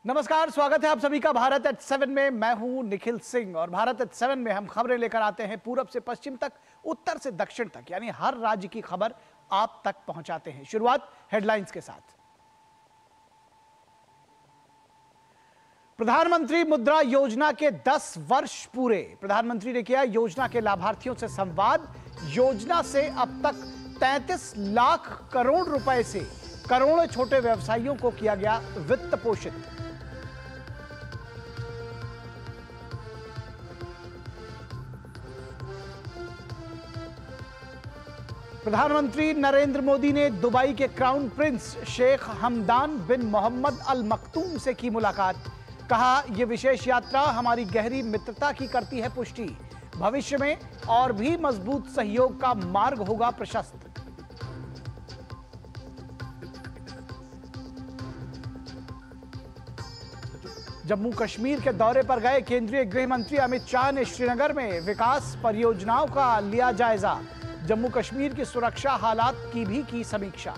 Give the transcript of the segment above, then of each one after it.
नमस्कार, स्वागत है आप सभी का भारत एट 7 में। मैं हूं निखिल सिंह और भारत एट 7 में हम खबरें लेकर आते हैं पूरब से पश्चिम तक, उत्तर से दक्षिण तक, यानी हर राज्य की खबर आप तक पहुंचाते हैं। शुरुआत हेडलाइंस के साथ। प्रधानमंत्री मुद्रा योजना के 10 वर्ष पूरे। प्रधानमंत्री ने किया योजना के लाभार्थियों से संवाद। योजना से अब तक 33 लाख करोड़ रुपए से करोड़ों छोटे व्यवसायियों को किया गया वित्त पोषित। प्रधानमंत्री नरेंद्र मोदी ने दुबई के क्राउन प्रिंस शेख हमदान बिन मोहम्मद अल मखतूम से की मुलाकात। कहा, यह विशेष यात्रा हमारी गहरी मित्रता की करती है पुष्टि। भविष्य में और भी मजबूत सहयोग का मार्ग होगा प्रशस्त। जम्मू कश्मीर के दौरे पर गए केंद्रीय गृह मंत्री अमित शाह ने श्रीनगर में विकास परियोजनाओं का लिया जायजा। जम्मू कश्मीर की सुरक्षा हालात की भी की समीक्षा।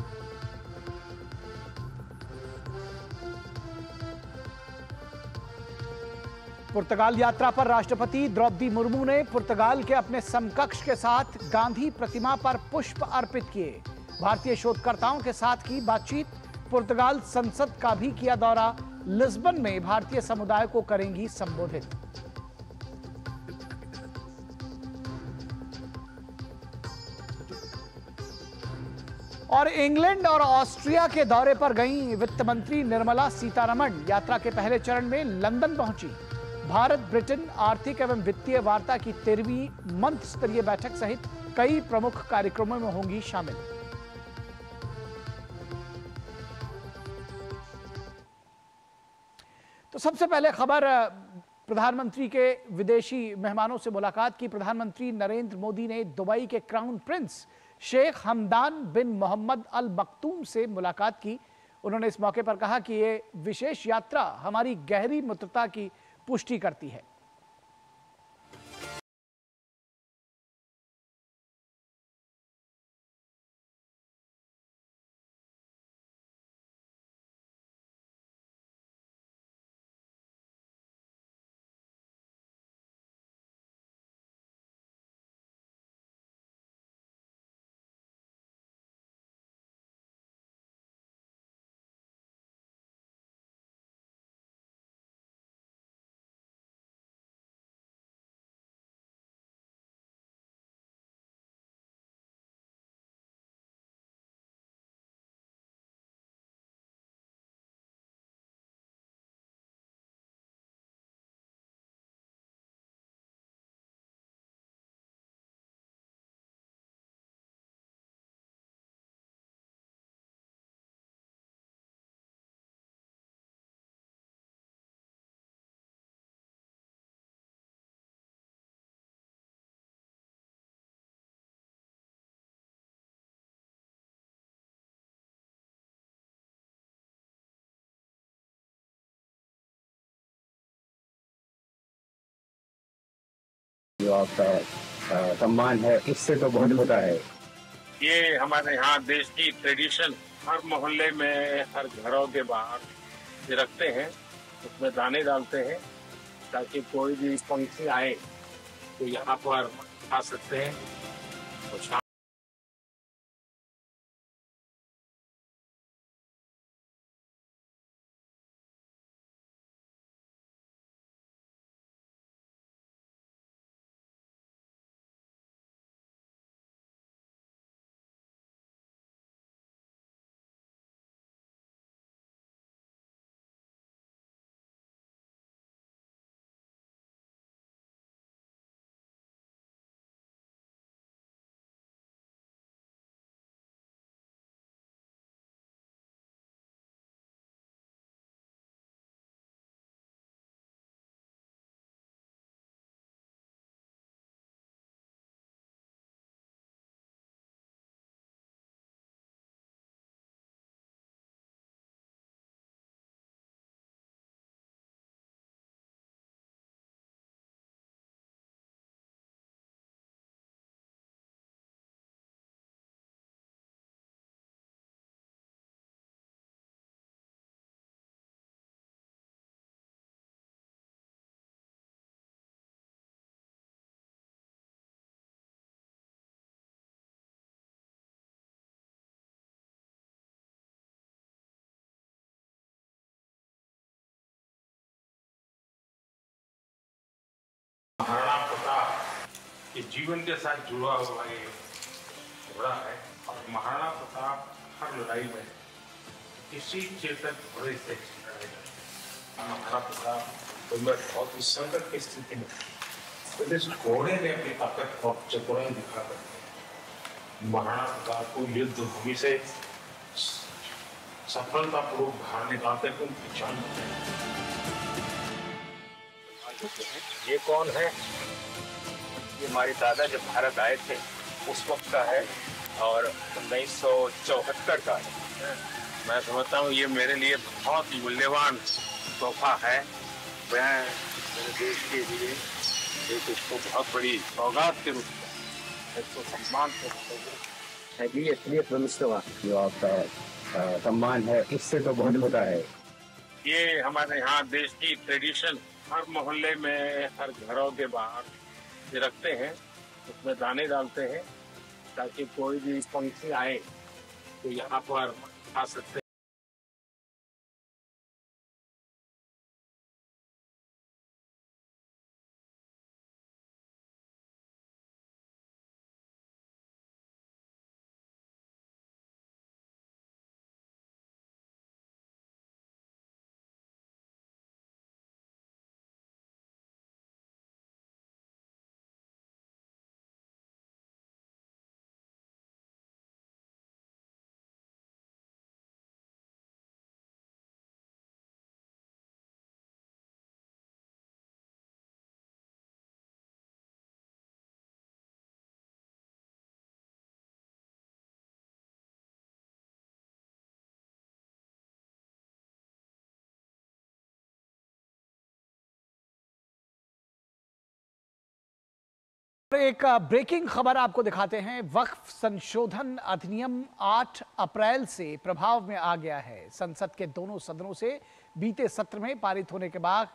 पुर्तगाल यात्रा पर राष्ट्रपति द्रौपदी मुर्मू ने पुर्तगाल के अपने समकक्ष के साथ गांधी प्रतिमा पर पुष्प अर्पित किए। भारतीय शोधकर्ताओं के साथ की बातचीत। पुर्तगाल संसद का भी किया दौरा। लिस्बन में भारतीय समुदाय को करेंगी संबोधित। और इंग्लैंड और ऑस्ट्रिया के दौरे पर गईं वित्त मंत्री निर्मला सीतारमण। यात्रा के पहले चरण में लंदन पहुंची। भारत ब्रिटेन आर्थिक एवं वित्तीय वार्ता की 13वीं मंत्री स्तरीय बैठक सहित कई प्रमुख कार्यक्रमों में होंगी शामिल। तो सबसे पहले खबर प्रधानमंत्री के विदेशी मेहमानों से मुलाकात की। प्रधानमंत्री नरेंद्र मोदी ने दुबई के क्राउन प्रिंस शेख हमदान बिन मोहम्मद अल मखतूम से मुलाकात की। उन्होंने इस मौके पर कहा कि यह विशेष यात्रा हमारी गहरी मित्रता की पुष्टि करती है। जो आपका सम्मान है उससे तो बहुत होता है। ये हमारे यहाँ देश की ट्रेडिशन, हर मोहल्ले में हर घरों के बाहर ये रखते हैं, उसमें दाने डालते हैं ताकि कोई भी पंछी आए तो यहाँ पर खा सकते हैं। तो महाराणा प्रताप के जीवन के साथ जुड़ा हुआ ये घोड़ा है और महाराणा प्रताप हर लड़ाई में किसी चेतक घोड़े से महाराणा प्रताप तो मैं बहुत ही संकट की स्थिति में तो इस घोड़े ने अपनी ताकत और चतुराई दिखाकर महाराणा प्रताप को युद्ध भूमि से सफलतापूर्वक बाहर निकालते थे उनकी जान बचाई। ये कौन है? ये हमारे दादा जब भारत आए थे उस वक्त का है और 1974 का है। मैं समझता हूँ ये मेरे लिए बहुत मूल्यवान तोहफा है। मैं मेरे देश के लिए एक इसको बहुत बड़ी सौगात के रूप में इसको सम्मान से जो आपका सम्मान है इससे तो बहुत होता है। ये हमारे यहाँ देश की ट्रेडिशन, हर मोहल्ले में हर घरों के बाहर रखते हैं, उसमें दाने डालते हैं ताकि कोई भी पंछी आए तो यहाँ पर आ सकते हैं। एक ब्रेकिंग खबर आपको दिखाते हैं। वक्फ संशोधन अधिनियम 8 अप्रैल से प्रभाव में आ गया है। संसद के दोनों सदनों से बीते सत्र में पारित होने के बाद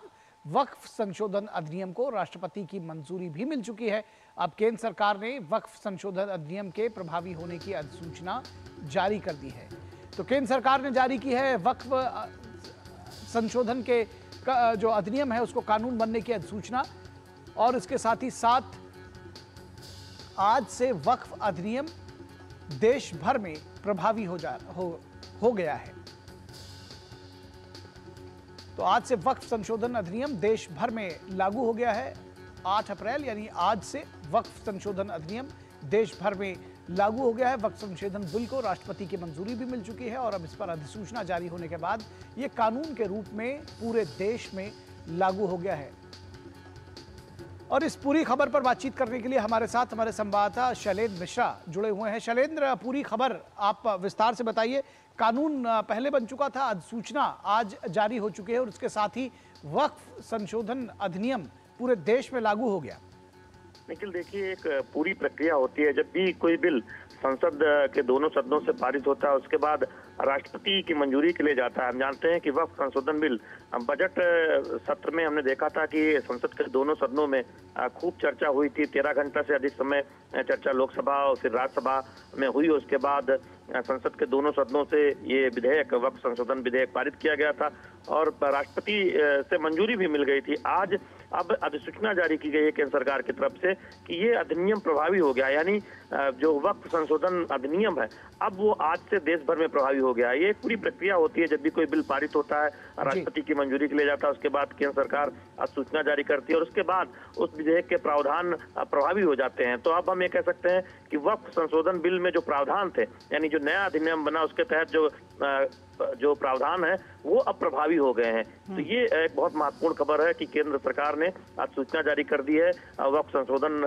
वक्फ संशोधन अधिनियम को राष्ट्रपति की मंजूरी भी मिल चुकी है। अब केंद्र सरकार ने वक्फ संशोधन अधिनियम के प्रभावी होने की अधिसूचना जारी कर दी है। तो केंद्र सरकार ने जारी की है वक्फ संशोधन के जो अधिनियम है उसको कानून बनने की अधिसूचना, और इसके साथ ही साथ आज से वक्फ अधिनियम देश भर में प्रभावी हो गया है। तो आज से वक्फ संशोधन अधिनियम देश भर में लागू हो गया है। 8 अप्रैल यानी आज से वक्फ संशोधन अधिनियम देश भर में लागू हो गया है। वक्फ संशोधन बिल को राष्ट्रपति की मंजूरी भी मिल चुकी है और अब इस पर अधिसूचना जारी होने के बाद यह कानून के रूप में पूरे देश में लागू हो गया है। और इस पूरी खबर पर बातचीत करने के लिए हमारे साथ हमारे संवाददाता शैलेंद्र मिश्रा जुड़े हुए हैं। शैलेंद्र, पूरी खबर आप विस्तार से बताइए। कानून पहले बन चुका था, अधिसूचना आज जारी हो चुकी है और उसके साथ ही वक्फ संशोधन अधिनियम पूरे देश में लागू हो गया। निखिल, देखिए, एक पूरी प्रक्रिया होती है। जब भी कोई बिल संसद के दोनों सदनों से पारित होता है उसके बाद राष्ट्रपति की मंजूरी के लिए जाता है। हम जानते हैं कि वक्फ संशोधन बिल बजट सत्र में हमने देखा था कि संसद के दोनों सदनों में खूब चर्चा हुई थी। 13 घंटा से अधिक समय चर्चा लोकसभा और फिर राज्यसभा में हुई। उसके बाद संसद के दोनों सदनों से ये विधेयक, वक्फ संशोधन विधेयक पारित किया गया था और राष्ट्रपति से मंजूरी भी मिल गई थी। आज अब अधिसूचना जारी की गई है केंद्र सरकार की तरफ से कि ये अधिनियम प्रभावी हो गया, यानी जो वक्फ संशोधन अधिनियम है अब वो आज से देश भर में प्रभावी हो गया। ये एक पूरी प्रक्रिया होती है। जब भी कोई बिल पारित होता है राष्ट्रपति की मंजूरी के लिए जाता है, उसके बाद केंद्र सरकार अधिसूचना जारी करती है और उसके बाद उस विधेयक के प्रावधान प्रभावी हो जाते हैं। तो अब हम ये कह सकते हैं कि वक्फ संशोधन बिल में जो प्रावधान थे, यानी जो नया अधिनियम बना उसके तहत जो प्रावधान है वो अब प्रभावी हो गए हैं। तो ये एक बहुत महत्वपूर्ण खबर है कि केंद्र सरकार ने आज सूचना जारी कर दी है वक्फ संशोधन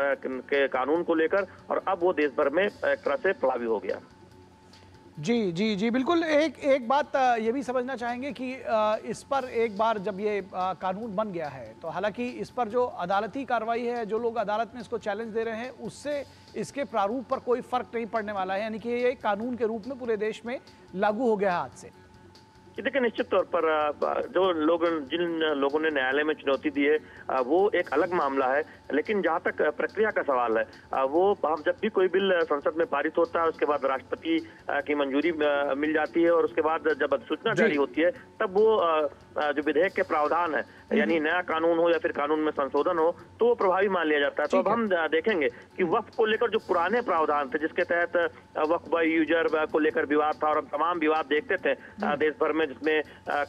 के कानून को लेकर और अब वो देश भर में एक तरह से प्रभावी हो गया। जी जी जी बिल्कुल। एक बात ये भी समझना चाहेंगे कि इस पर एक बार जब ये कानून बन गया है तो हालांकि इस पर जो अदालती कार्रवाई है, जो लोग अदालत में इसको चैलेंज दे रहे हैं, उससे इसके प्रारूप पर कोई फर्क नहीं पड़ने वाला है, यानी कि ये कानून के रूप में पूरे देश में लागू हो गया है आज से। देखिए, निश्चित तौर पर जिन लोगों ने न्यायालय में चुनौती दी है वो एक अलग मामला है, लेकिन जहां तक प्रक्रिया का सवाल है वो हम जब भी कोई बिल संसद में पारित होता है उसके बाद राष्ट्रपति की मंजूरी मिल जाती है और उसके बाद जब अधिसूचना जारी होती है तब वो जो विधेयक के प्रावधान है, यानी नया कानून हो या फिर कानून में संशोधन हो, तो वो प्रभावी मान लिया जाता है। तो अब हम देखेंगे कि वक्फ को लेकर जो पुराने प्रावधान थे, जिसके तहत वक्फ बाय यूजर को लेकर विवाद था और हम तमाम विवाद देखते थे देश भर में, जिसमें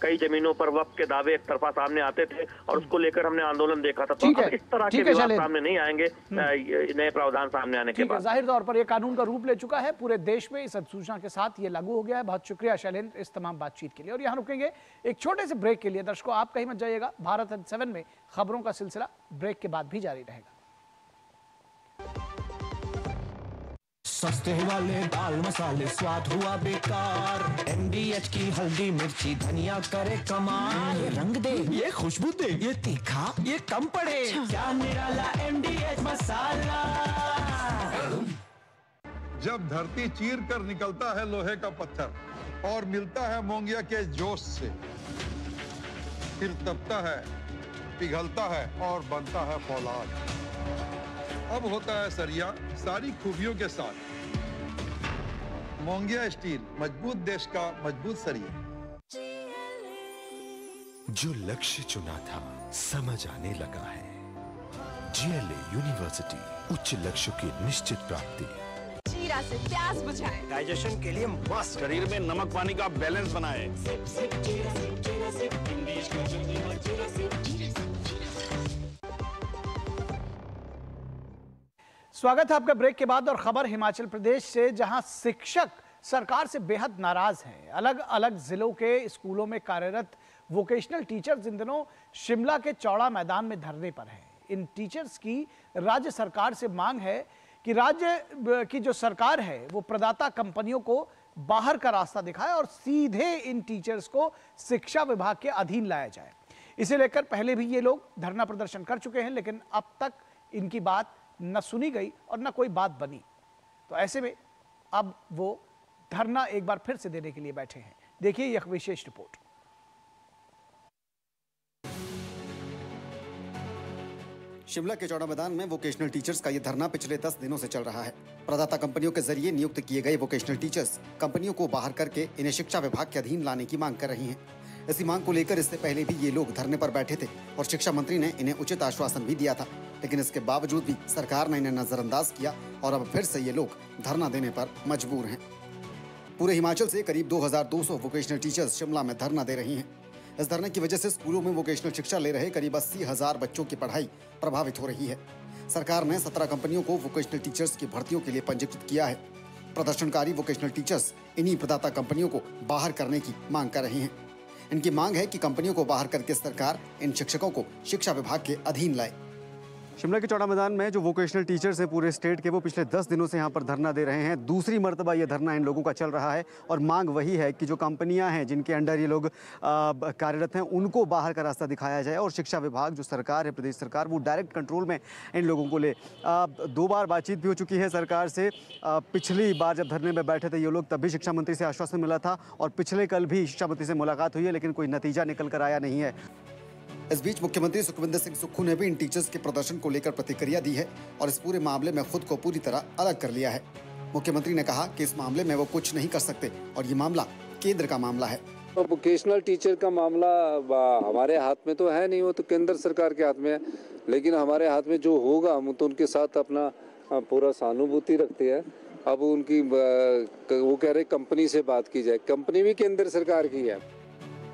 कई जमीनों पर वक्फ के दावे एक तरफा सामने आते थे और उसको लेकर हमने आंदोलन देखा था। तो अब इस तरह के विवाद सामने नहीं आएंगे नए प्रावधान सामने आने के बाद। जाहिर तौर पर यह कानून का रूप ले चुका है पूरे देश में, इस अधिसूचना के साथ ये लागू हो गया है। बहुत शुक्रिया शैलेंद्र इस तमाम बातचीत के लिए। और यहाँ रुकेंगे एक छोटे से ब्रेक के लिए। दर्शकों, आप कहीं मत जाइएगा, भारत 7 में खबरों का सिलसिला ब्रेक के बाद भी जारी रहेगा। सस्ते वाले दाल मसाले स्वाद हुआ बेकार, MDH की हल्दी मिर्ची धनिया करे कमाल, ये रंग दे, ये खुशबू दे, ये तीखा, ये कम पड़े, क्या निराला MDH मसाला। जब धरती चीर कर निकलता है लोहे का पत्थर और मिलता है मोंगिया के जोश से, फिर तपता है, पिघलता है और बनता है फौलाद। अब होता है सरिया सारी खूबियों के साथ। मोंगिया स्टील, मजबूत देश का मजबूत सरिया। जो लक्ष्य चुना था समझ आने लगा है। GLA यूनिवर्सिटी, उच्च लक्ष्य की निश्चित प्राप्ति। जीरा से प्यास बुझाएं, डाइजेशन के लिए मस्त, शरीर में नमक पानी का बैलेंस बनाए। स्वागत है आपका ब्रेक के बाद। और खबर हिमाचल प्रदेश से, जहां शिक्षक सरकार से बेहद नाराज हैं। अलग अलग जिलों के स्कूलों में कार्यरत वोकेशनल टीचर्स इन दिनों शिमला के चौड़ा मैदान में धरने पर हैं। इन टीचर्स की राज्य सरकार से मांग है कि राज्य की जो सरकार है वो प्रदाता कंपनियों को बाहर का रास्ता दिखाए और सीधे इन टीचर्स को शिक्षा विभाग के अधीन लाया जाए। इसे लेकर पहले भी ये लोग धरना प्रदर्शन कर चुके हैं, लेकिन अब तक इनकी बात न सुनी गई और न कोई बात बनी। तो ऐसे में अब वो धरना एक बार फिर से देने के लिए बैठे हैं। देखिए यह विशेष रिपोर्ट। शिमला के चौड़ा मैदान में वोकेशनल टीचर्स का ये धरना पिछले 10 दिनों से चल रहा है। प्रदाता कंपनियों के जरिए नियुक्त किए गए वोकेशनल टीचर्स कंपनियों को बाहर करके इन्हें शिक्षा विभाग के अधीन लाने की मांग कर रही हैं। इसी मांग को लेकर इससे पहले भी ये लोग धरने पर बैठे थे और शिक्षा मंत्री ने इन्हें उचित आश्वासन भी दिया था, लेकिन इसके बावजूद भी सरकार ने इन्हें नजरअंदाज किया और अब फिर से ये लोग धरना देने पर मजबूर हैं। पूरे हिमाचल से करीब 2200 वोकेशनल टीचर्स शिमला में धरना दे रही हैं। इस धरने की वजह से स्कूलों में वोकेशनल शिक्षा ले रहे करीब 80,000 बच्चों की पढ़ाई प्रभावित हो रही है। सरकार ने 17 कंपनियों को वोकेशनल टीचर्स की भर्तियों के लिए पंजीकृत किया है। प्रदर्शनकारी वोकेशनल टीचर्स इन्हीं प्रदाता कंपनियों को बाहर करने की मांग कर रहे हैं। इनकी मांग है कि कंपनियों को बाहर करके सरकार इन शिक्षकों को शिक्षा विभाग के अधीन लाए। शिमला के चौड़ा मैदान में जो वोकेशनल टीचर्स हैं पूरे स्टेट के, वो पिछले 10 दिनों से यहाँ पर धरना दे रहे हैं। दूसरी मर्तबा ये धरना इन लोगों का चल रहा है और मांग वही है कि जो कंपनियां हैं जिनके अंडर ये लोग कार्यरत हैं उनको बाहर का रास्ता दिखाया जाए और शिक्षा विभाग जो सरकार है, प्रदेश सरकार, वो डायरेक्ट कंट्रोल में इन लोगों को ले। 2 बार बातचीत भी हो चुकी है सरकार से। पिछली बार जब धरने में बैठे थे ये लोग तब भी शिक्षा मंत्री से आश्वासन मिला था और पिछले कल भी शिक्षा मंत्री से मुलाकात हुई है, लेकिन कोई नतीजा निकल कर आया नहीं है। इस बीच मुख्यमंत्री सुखविंदर सिंह सुक्खू ने भी इन टीचर्स के प्रदर्शन को लेकर प्रतिक्रिया दी है और इस पूरे मामले में खुद को पूरी तरह अलग कर लिया है। मुख्यमंत्री ने कहा कि इस मामले में वो कुछ नहीं कर सकते और ये मामला केंद्र का मामला है। तो वोकेशनल टीचर का मामला हमारे हाथ में तो है नहीं, वो तो केंद्र सरकार के हाथ में है, लेकिन हमारे हाथ में जो होगा हम तो उनके साथ अपना पूरा सहानुभूति रखते हैं। अब उनकी वो कह रहे कंपनी से बात की जाए, कंपनी भी केंद्र सरकार की है।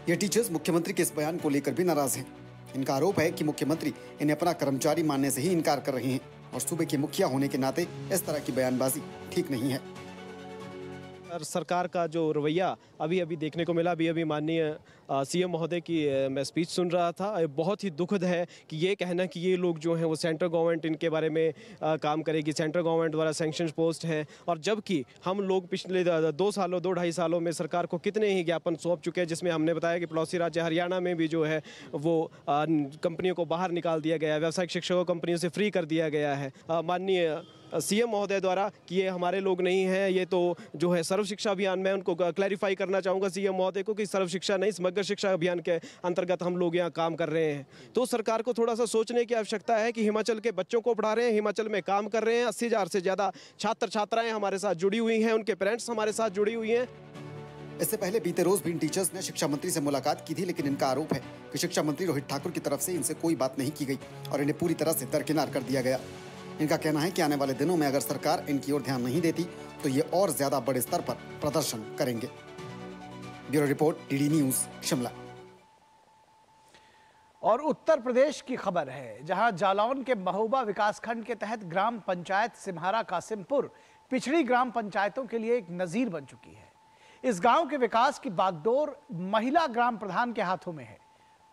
ये टीचर्स मुख्यमंत्री के इस बयान को लेकर भी नाराज हैं। इनका आरोप है कि मुख्यमंत्री इन्हें अपना कर्मचारी मानने से ही इनकार कर रहे हैं और सूबे के मुखिया होने के नाते इस तरह की बयानबाजी ठीक नहीं है। सरकार का जो रवैया अभी देखने को मिला, अभी माननीय CM महोदय की मैं स्पीच सुन रहा था, बहुत ही दुखद है कि ये कहना कि ये लोग जो हैं वो सेंट्रल गवर्नमेंट इनके बारे में काम करेगी, सेंट्रल गवर्नमेंट द्वारा सैंक्शन पोस्ट है, और जबकि हम लोग पिछले 2-2.5 सालों में सरकार को कितने ही ज्ञापन सौंप चुके हैं, जिसमें हमने बताया कि पड़ोसी राज्य हरियाणा में भी जो है वो कंपनियों को बाहर निकाल दिया गया है, व्यावसायिक शिक्षकों को कंपनियों से फ्री कर दिया गया है। माननीय CM महोदय द्वारा कि ये हमारे लोग नहीं हैं, ये तो जो है सर्व शिक्षा अभियान में उनको क्लैरिफाई करना चाहूँगा CM महोदय को कि सर्व शिक्षा नहीं, समग्र शिक्षा अभियान के अंतर्गत हम लोग यहाँ काम कर रहे हैं। तो सरकार को थोड़ा सा सोचने की आवश्यकता है कि हिमाचल के बच्चों को पढ़ा रहे हैं, हिमाचल में काम कर रहे हैं, 80,000 से ज़्यादा छात्र छात्राएँ हमारे साथ जुड़ी हुई हैं, उनके पेरेंट्स हमारे साथ जुड़ी हुई हैं। इससे पहले बीते रोज भी इन टीचर्स ने शिक्षा मंत्री से मुलाकात की थी, लेकिन इनका आरोप है कि शिक्षा मंत्री रोहित ठाकुर की तरफ से इनसे कोई बात नहीं की गई और इन्हें पूरी तरह से दरकिनार कर दिया गया। इनका कहना है कि आने वाले दिनों में अगर सरकार इनकी ओर ध्यान नहीं देती तो ये और ज्यादा बड़े स्तर पर प्रदर्शन करेंगे। Bureau report, DD news, Shimla. और उत्तर प्रदेश की खबर है, जहां जालौन के महोबा विकासखंड के तहत ग्राम पंचायत सिम्हारा कासिमपुर पिछड़ी ग्राम पंचायतों के लिए एक नजीर बन चुकी है। इस गांव के विकास की बागडोर महिला ग्राम प्रधान के हाथों में है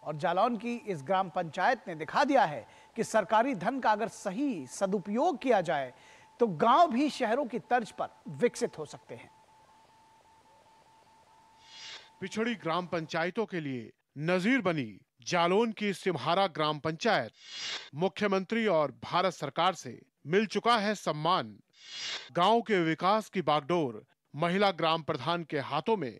और जालौन की इस ग्राम पंचायत ने दिखा दिया है कि सरकारी धन का अगर सही सदुपयोग किया जाए तो गांव भी शहरों की तर्ज पर विकसित हो सकते हैं। पिछड़ी ग्राम पंचायतों के लिए नजीर बनी जालौन की सिम्हारा ग्राम पंचायत मुख्यमंत्री और भारत सरकार से मिल चुका है सम्मान। गांव के विकास की बागडोर महिला ग्राम प्रधान के हाथों में।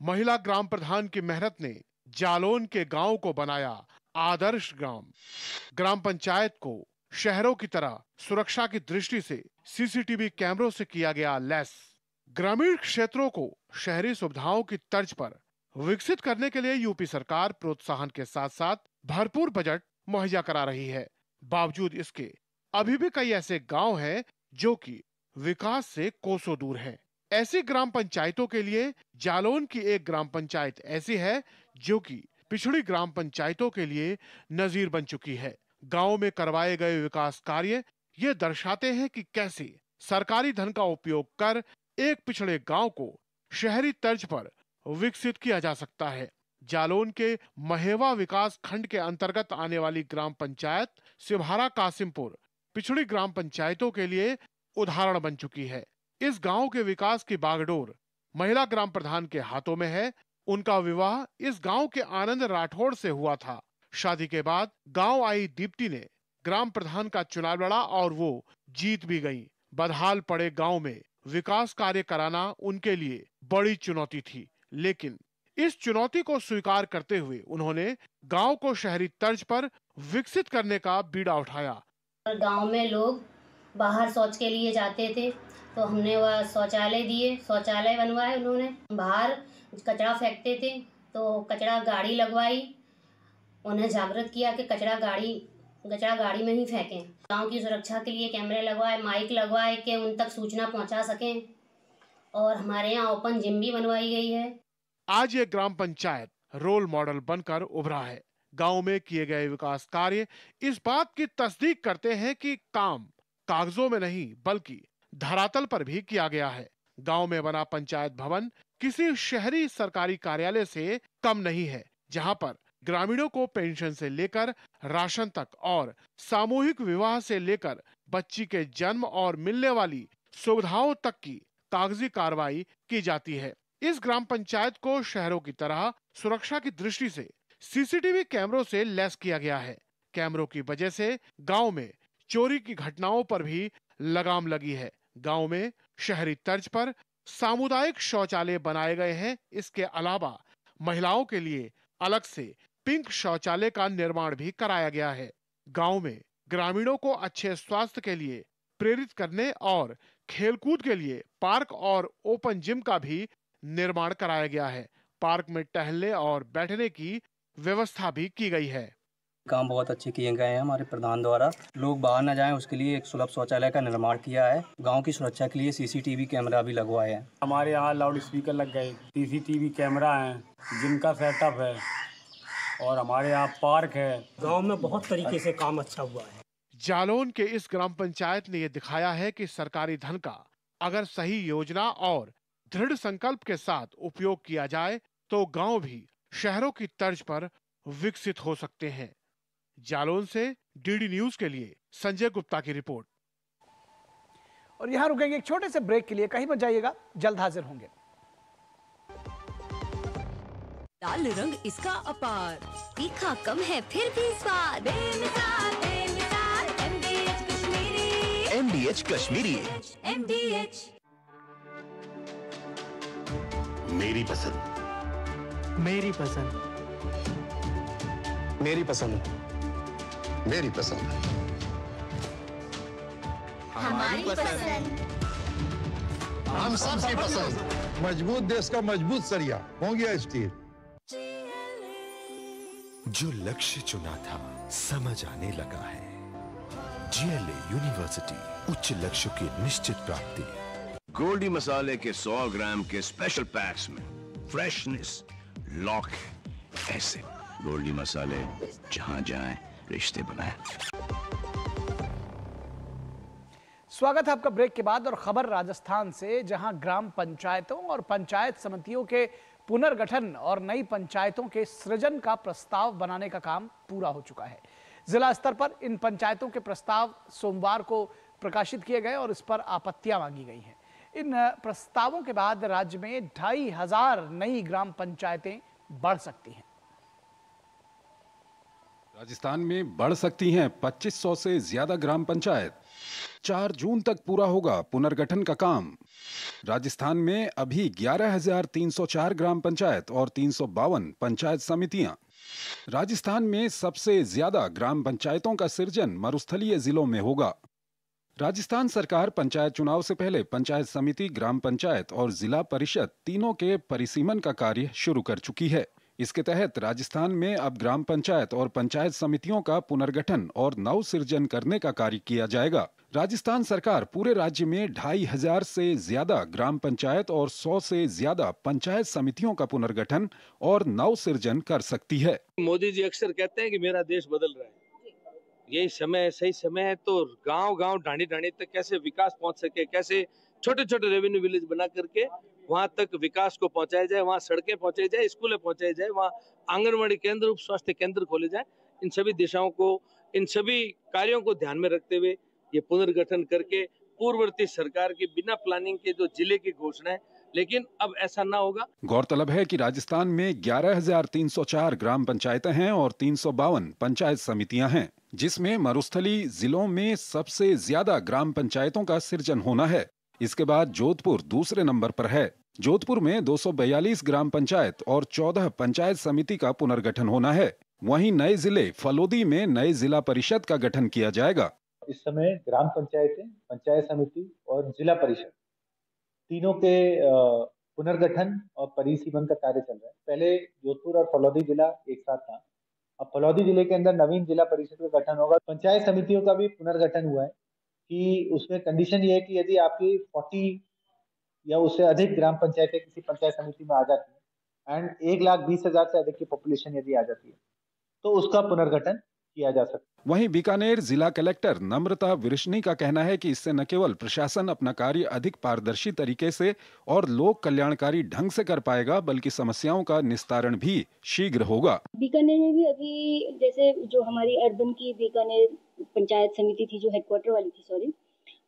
महिला ग्राम प्रधान की मेहनत ने जालौन के गांव को बनाया आदर्श ग्राम। ग्राम पंचायत को शहरों की तरह सुरक्षा की दृष्टि से सीसीटीवी कैमरों से किया गया लैस। ग्रामीण क्षेत्रों को शहरी सुविधाओं की तर्ज पर विकसित करने के लिए यूपी सरकार प्रोत्साहन के साथ साथ भरपूर बजट मुहैया करा रही है। बावजूद इसके अभी भी कई ऐसे गांव हैं जो कि विकास से कोसों दूर हैं। ऐसी ग्राम पंचायतों के लिए जालौन की एक ग्राम पंचायत ऐसी है जो कि पिछड़ी ग्राम पंचायतों के लिए नजीर बन चुकी है। गांव में करवाए गए विकास कार्य ये दर्शाते हैं कि कैसे सरकारी धन का उपयोग कर एक पिछड़े गांव को शहरी तर्ज पर विकसित किया जा सकता है। जालौन के महेवा विकास खंड के अंतर्गत आने वाली ग्राम पंचायत सिम्हारा कासिमपुर पिछड़ी ग्राम पंचायतों के लिए उदाहरण बन चुकी है। इस गांव के विकास की बागडोर महिला ग्राम प्रधान के हाथों में है। उनका विवाह इस गांव के आनंद राठौड़ से हुआ था। शादी के बाद गांव आई दीप्ति ने ग्राम प्रधान का चुनाव लड़ा और वो जीत भी गई। बदहाल पड़े गांव में विकास कार्य कराना उनके लिए बड़ी चुनौती थी, लेकिन इस चुनौती को स्वीकार करते हुए उन्होंने गांव को शहरी तर्ज पर विकसित करने का बीड़ा उठाया। गांव में लोग बाहर शौच के लिए जाते थे तो हमने वह शौचालय दिए, शौचालय बनवाए। उन्होंने बाहर कचरा फेंकते थे तो कचरा गाड़ी लगवाई। उन्हें जागृत किया कि कचरा गाड़ी में ही फेंकें। गांव की सुरक्षा के लिए कैमरे लगवाए, माइक लगवाए कि उन तक सूचना पहुंचा सकें। और हमारे यहाँ ओपन जिम भी बनवाई गई है। आज ये ग्राम पंचायत रोल मॉडल बनकर उभरा है। गांव में किए गए विकास कार्य इस बात की तस्दीक करते हैं कि काम कागजों में नहीं बल्कि धरातल पर भी किया गया है। गांव में बना पंचायत भवन किसी शहरी सरकारी कार्यालय से कम नहीं है, जहां पर ग्रामीणों को पेंशन से लेकर राशन तक और सामूहिक विवाह से लेकर बच्ची के जन्म और मिलने वाली सुविधाओं तक की कागजी कार्रवाई की जाती है। इस ग्राम पंचायत को शहरों की तरह सुरक्षा की दृष्टि से सीसीटीवी कैमरों से लैस किया गया है। कैमरों की वजह से गांव में चोरी की घटनाओं पर भी लगाम लगी है। गांव में शहरी तर्ज पर सामुदायिक शौचालय बनाए गए हैं। इसके अलावा महिलाओं के लिए अलग से पिंक शौचालय का निर्माण भी कराया गया है। गांव में ग्रामीणों को अच्छे स्वास्थ्य के लिए प्रेरित करने और खेलकूद के लिए पार्क और ओपन जिम का भी निर्माण कराया गया है। पार्क में टहलने और बैठने की व्यवस्था भी की गई है। काम बहुत अच्छे किए गए हैं हमारे प्रधान द्वारा। लोग बाहर न जाएं उसके लिए एक सुलभ शौचालय का निर्माण किया है। गांव की सुरक्षा के लिए सीसीटीवी कैमरा भी लगवाए हैं। हमारे यहाँ लाउड स्पीकर लग गए, सीसीटीवी कैमरा है, जिम का सेटअप है और हमारे यहाँ पार्क है। गांव में बहुत तरीके से काम अच्छा हुआ है। जालौन के इस ग्राम पंचायत ने यह दिखाया है कि सरकारी धन का अगर सही योजना और दृढ़ संकल्प के साथ उपयोग किया जाए तो गांव भी शहरों की तर्ज पर विकसित हो सकते हैं। जालौन से डीडी न्यूज के लिए संजय गुप्ता की रिपोर्ट। और यहां रुकेंगे एक छोटे से ब्रेक के लिए, कहीं मत जाइएगा, जल्द हाजिर होंगे। लाल रंग इसका अपार, तीखा कम है फिर भी स्वाद। MDH Kashmiri, MDH Kashmiri, MDH। मेरी पसंद, मेरी पसंद, मेरी पसंद, मेरी पसंद, हमारी पसंद, हम सबकी पसंद। मजबूत देश का मजबूत सरिया मोंगिया स्टील। जो लक्ष्य चुना था समझ आने लगा है। जीएलए यूनिवर्सिटी, उच्च लक्ष्य की निश्चित प्राप्ति। गोल्डी मसाले के 100 ग्राम के स्पेशल पैक्स में फ्रेशनेस लॉक है। ऐसे गोल्डी मसाले जहां जाएं रिश्ते बनाएं। स्वागत है आपका ब्रेक के बाद और खबर राजस्थान से, जहां ग्राम पंचायतों और पंचायत समितियों के पुनर्गठन और नई पंचायतों के सृजन का प्रस्ताव बनाने का काम पूरा हो चुका है। जिला स्तर पर इन पंचायतों के प्रस्ताव सोमवार को प्रकाशित किए गए और इस पर आपत्तियां मांगी गई हैं। इन प्रस्तावों के बाद राज्य में 2500 नई ग्राम पंचायतें बढ़ सकती हैं। राजस्थान में बढ़ सकती हैं 2500 से ज्यादा ग्राम पंचायत। 4 जून तक पूरा होगा पुनर्गठन का काम। राजस्थान में अभी 11,304 ग्राम पंचायत और 352 पंचायत समितियां। राजस्थान में सबसे ज्यादा ग्राम पंचायतों का सृजन मरुस्थलीय जिलों में होगा। राजस्थान सरकार पंचायत चुनाव से पहले पंचायत समिति, ग्राम पंचायत और जिला परिषद तीनों के परिसीमन का कार्य शुरू कर चुकी है। इसके तहत राजस्थान में अब ग्राम पंचायत और पंचायत समितियों का पुनर्गठन और नव सृजन करने का कार्य किया जाएगा। राजस्थान सरकार पूरे राज्य में 2500 से ज्यादा ग्राम पंचायत और 100 से ज्यादा पंचायत समितियों का पुनर्गठन और नव सृजन कर सकती है। मोदी जी अक्सर कहते हैं कि मेरा देश बदल रहा है। यही समय, सही समय है तो गांव-गांव, ढाणी-ढाणी तक कैसे विकास पहुंच सके, कैसे छोटे-छोटे रेवेन्यू विलेज बना करके वहां तक विकास को पहुंचाया जाए, वहां सड़कें पहुंचाई जाए, स्कूलें पहुंचाई जाए, वहां आंगनवाड़ी केंद्र, उप स्वास्थ्य केंद्र खोले जाए। इन सभी दिशाओं को, इन सभी कार्यों को ध्यान में रखते हुए ये पुनर्गठन करके पूर्ववर्ती सरकार की बिना प्लानिंग के जो जिले की घोषणा है, लेकिन अब ऐसा ना होगा। गौरतलब है कि राजस्थान में 11,304 ग्राम पंचायतें हैं और 352 पंचायत समितियां हैं, जिसमें मरुस्थली जिलों में सबसे ज्यादा ग्राम पंचायतों का सृजन होना है। इसके बाद जोधपुर दूसरे नंबर पर है। जोधपुर में 242 ग्राम पंचायत और 14 पंचायत समिति का पुनर्गठन होना है। वहीं नए जिले फलोदी में नए जिला परिषद का गठन किया जाएगा। इस समय ग्राम पंचायतें, पंचायत समिति और जिला परिषद तीनों के पुनर्गठन और परिसीमन का कार्य चल रहा है। पहले जोधपुर और फलोदी जिला एक साथ था, अब फलोदी जिले के अंदर नवीन जिला परिषद का गठन होगा। पंचायत समितियों का भी पुनर्गठन हुआ है कि उसमें कंडीशन ये है कि यदि आपकी 40 या उससे अधिक ग्राम पंचायतें किसी पंचायत समिति में आ जाती है एंड 1,20,000 से अधिक की पॉपुलेशन यदि आ जाती है तो उसका पुनर्गठन किया जा सकता है। वहीं बीकानेर जिला कलेक्टर नम्रता विरशनी का कहना है कि इससे न केवल प्रशासन अपना कार्य अधिक पारदर्शी तरीके से और लोक कल्याणकारी ढंग से कर पाएगा, बल्कि समस्याओं का निस्तारण भी शीघ्र होगा। बीकानेर में भी अभी जैसे जो हमारी अर्बन की बीकानेर पंचायत समिति थी, जो हेडक्वार्टर वाली थी,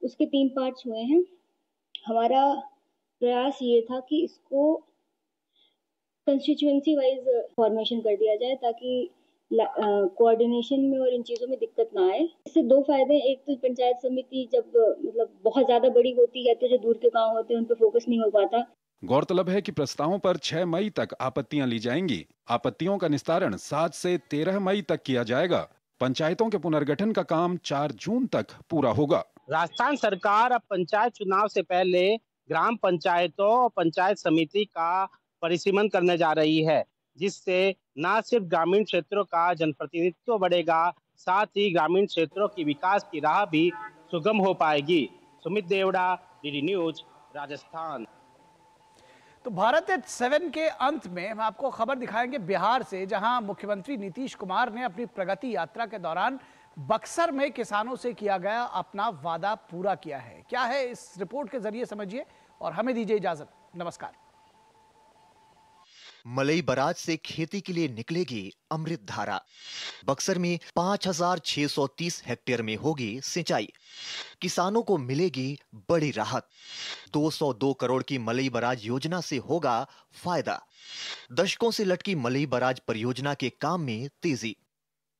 उसके 3 पार्ट्स हुए हैं। हमारा प्रयास ये था कि इसको कंस्टिट्यूएंसी वाइज फॉर्मेशन कर दिया जाए ताकि कोऑर्डिनेशन में और इन चीजों में दिक्कत ना आए। इससे 2 फायदे, एक तो पंचायत समिति जब मतलब बहुत ज्यादा बड़ी होती है तो जो दूर के गांव होते हैं उन पर फोकस नहीं हो पाता। गौरतलब है कि प्रस्तावों पर 6 मई तक आपत्तियां ली जाएंगी। आपत्तियों का निस्तारण 7 से 13 मई तक किया जाएगा। पंचायतों के पुनर्गठन का काम 4 जून तक पूरा होगा। राजस्थान सरकार अब पंचायत चुनाव से पहले ग्राम पंचायतों और पंचायत समिति का परिसीमन करने जा रही है, जिससे न सिर्फ ग्रामीण क्षेत्रों का जनप्रतिनिधित्व बढ़ेगा, साथ ही ग्रामीण क्षेत्रों की विकास की राह भी सुगम हो पाएगी। Sumit Devda, DD News, Rajasthan. तो भारत एट 7 के अंत में हम आपको खबर दिखाएंगे बिहार से, जहां मुख्यमंत्री नीतीश कुमार ने अपनी प्रगति यात्रा के दौरान बक्सर में किसानों से किया गया अपना वादा पूरा किया है। क्या है इस रिपोर्ट के जरिए समझिए और हमें दीजिए इजाजत। नमस्कार। मलई बराज से खेती के लिए निकलेगी अमृत धारा। बक्सर में 5,630 हेक्टेयर में होगी सिंचाई। किसानों को मिलेगी बड़ी राहत। 202 करोड़ की मलई बराज योजना से होगा फायदा। दशकों से लटकी मलई बराज परियोजना के काम में तेजी।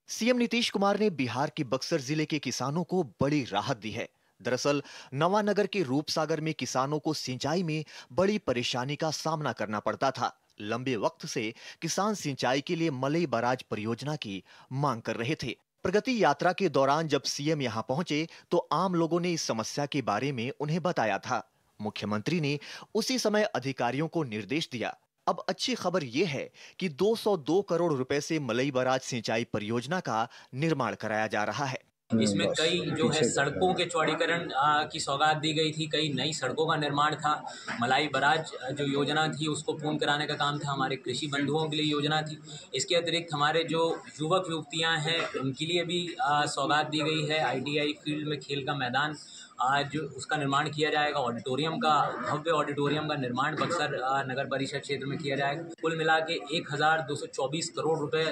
सीएम नीतीश कुमार ने बिहार के बक्सर जिले के किसानों को बड़ी राहत दी है। दरअसल नवानगर के रूपसागर में किसानों को सिंचाई में बड़ी परेशानी का सामना करना पड़ता था। लंबे वक्त से किसान सिंचाई के लिए मलई बराज परियोजना की मांग कर रहे थे। प्रगति यात्रा के दौरान जब सीएम यहां पहुंचे तो आम लोगों ने इस समस्या के बारे में उन्हें बताया था। मुख्यमंत्री ने उसी समय अधिकारियों को निर्देश दिया। अब अच्छी खबर यह है कि 202 करोड़ रुपए से मलई बराज सिंचाई परियोजना का निर्माण कराया जा रहा है। इसमें कई जो है सड़कों के चौड़ीकरण की सौगात दी गई थी, कई नई सड़कों का निर्माण था, मलाई बराज जो योजना थी उसको पूर्ण कराने का काम था, हमारे कृषि बंधुओं के लिए योजना थी। इसके अतिरिक्त हमारे जो युवक युवतियां हैं उनके लिए भी सौगात दी गई है। ITI फील्ड में खेल का मैदान आज उसका निर्माण किया जाएगा। ऑडिटोरियम का भव्य ऑडिटोरियम का निर्माण बक्सर नगर परिषद क्षेत्र में किया जाएगा। कुल मिला के 1224 करोड़ रुपए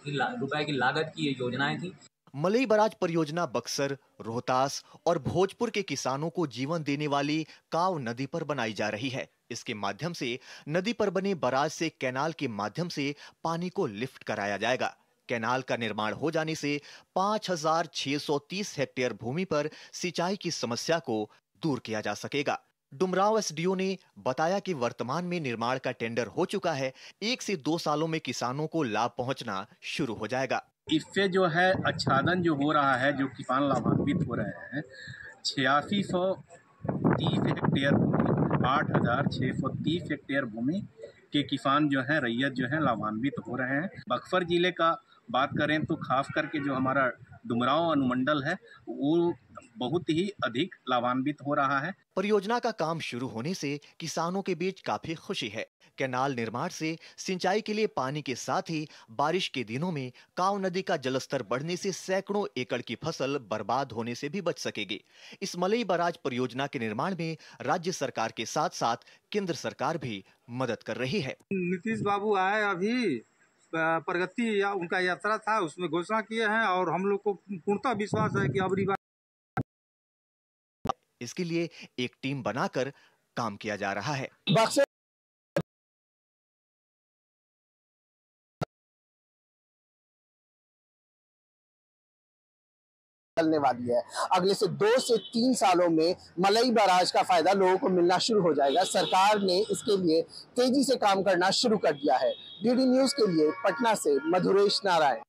की लागत की ये योजनाएं थी। मलई बराज परियोजना बक्सर, रोहतास और भोजपुर के किसानों को जीवन देने वाली काव नदी पर बनाई जा रही है। इसके माध्यम से नदी पर बने बराज से कैनाल के माध्यम से पानी को लिफ्ट कराया जाएगा। कैनाल का निर्माण हो जाने से 5630 हेक्टेयर भूमि पर सिंचाई की समस्या को दूर किया जा सकेगा। डुमरांव SDO ने बताया कि वर्तमान में निर्माण का टेंडर हो चुका है। 1 से 2 सालों में किसानों को लाभ पहुंचना शुरू हो जाएगा। इससे जो है आच्छादन जो हो रहा है, जो किसान लाभान्वित हो रहे हैं, 8630 हेक्टेयर भूमि, 8630 हेक्टेयर भूमि के किसान जो हैं, रैयत जो हैं लाभान्वित हो रहे हैं। बक्सर जिले का बात करें तो खास करके जो हमारा डुमरांव अनुमंडल है वो बहुत ही अधिक लाभान्वित हो रहा है। परियोजना का काम शुरू होने से किसानों के बीच काफी खुशी है। कैनाल निर्माण से सिंचाई के लिए पानी के साथ ही बारिश के दिनों में काव नदी का जलस्तर बढ़ने से सैकड़ों एकड़ की फसल बर्बाद होने से भी बच सकेगी। इस मलई बराज परियोजना के निर्माण में राज्य सरकार के साथ साथ केंद्र सरकार भी मदद कर रही है। नीतीश बाबू आए, अभी प्रगति या उनका यात्रा था, उसमें घोषणा किए हैं और हम लोग को पूर्णतः विश्वास है कि अब इसके लिए एक टीम बनाकर काम किया जा रहा है। चलने वाली है। अगले से 2 से 3 सालों में मलई बराज का फायदा लोगों को मिलना शुरू हो जाएगा। सरकार ने इसके लिए तेजी से काम करना शुरू कर दिया है। DD न्यूज के लिए पटना से मधुरेश नारायण।